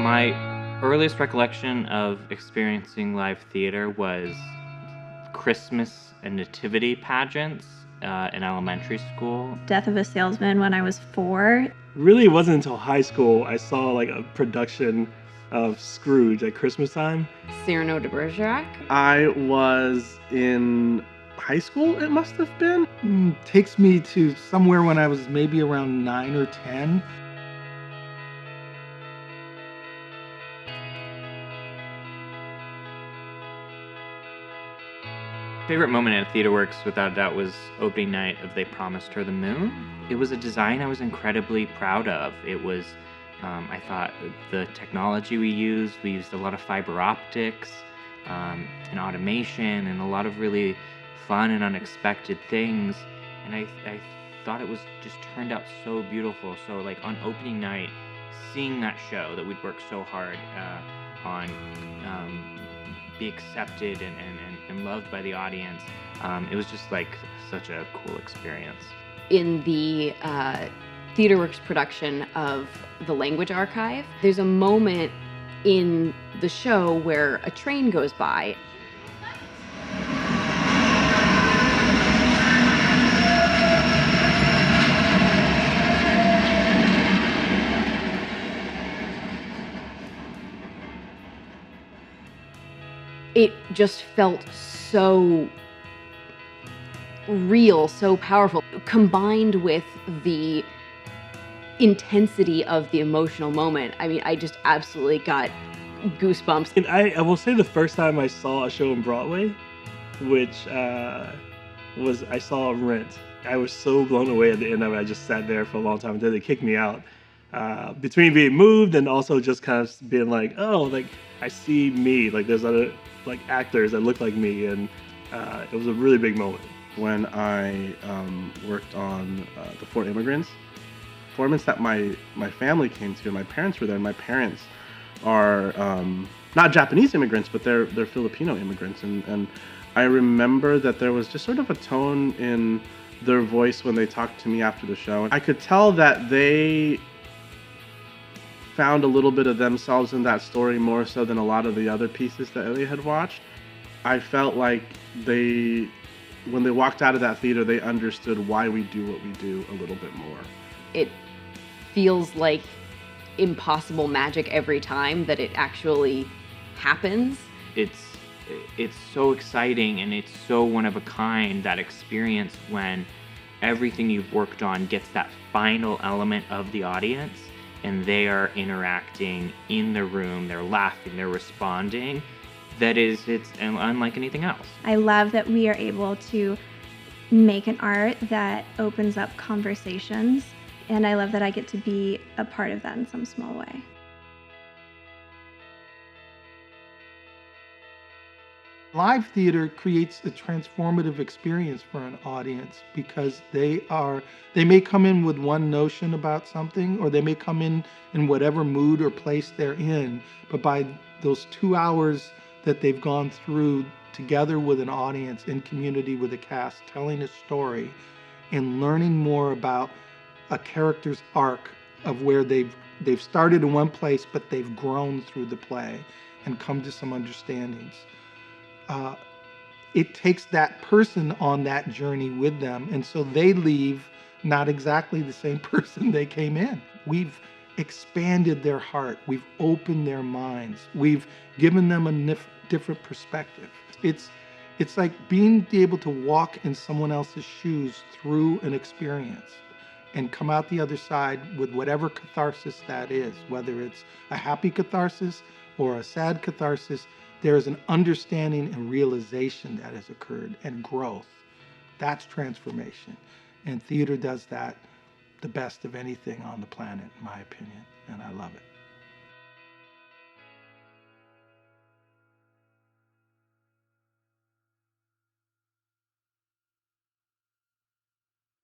My earliest recollection of experiencing live theater was Christmas and nativity pageants in elementary school. Death of a Salesman when I was 4. Really, it wasn't until high school I saw like a production of Scrooge at Christmas time. Cyrano de Bergerac. I was in high school, it must have been. Takes me to somewhere when I was maybe around 9 or 10. Favorite moment at TheaterWorks, without a doubt, was opening night of They Promised Her the Moon. It was a design I was incredibly proud of. It was, I thought, the technology we used a lot of fiber optics and automation and a lot of really fun and unexpected things. And I thought it was just turned out so beautiful. So like on opening night, seeing that show that we'd worked so hard on be accepted and loved by the audience. It was just like such a cool experience. In the TheaterWorks production of The Language Archive, there's a moment in the show where a train goes by. It just felt so real, so powerful, combined with the intensity of the emotional moment. I mean, I just absolutely got goosebumps. And I will say the first time I saw a show on Broadway, which was I saw Rent. I was so blown away at the end of it. I just sat there for a long time until they kicked me out. Between being moved and also just kind of being like, oh, like I see me. Like there's other like actors that look like me, and it was a really big moment. When I worked on the Four Immigrants, performance that my family came to, and my parents were there. And my parents are not Japanese immigrants, but they're Filipino immigrants, and I remember that there was just sort of a tone in their voice when they talked to me after the show. I could tell that they found a little bit of themselves in that story more so than a lot of the other pieces that they had watched. I felt like when they walked out of that theater, they understood why we do what we do a little bit more. It feels like impossible magic every time that it actually happens. It's so exciting and it's so one of a kind, that experience when everything you've worked on gets that final element of the audience and they are interacting in the room, they're laughing, they're responding. It's unlike anything else. I love that we are able to make an art that opens up conversations, and I love that I get to be a part of that in some small way. Live theater creates a transformative experience for an audience because they may come in with one notion about something, or they may come in whatever mood or place they're in, but by those 2 hours that they've gone through together with an audience, in community with a cast, telling a story and learning more about a character's arc of where they've started in one place, but they've grown through the play and come to some understandings. It takes that person on that journey with them, and so they leave not exactly the same person they came in. We've expanded their heart. We've opened their minds. We've given them a different perspective. It's like being able to walk in someone else's shoes through an experience and come out the other side with whatever catharsis that is, whether it's a happy catharsis or a sad catharsis. There is an understanding and realization that has occurred, and growth. That's transformation. And theater does that the best of anything on the planet, in my opinion, and I love it.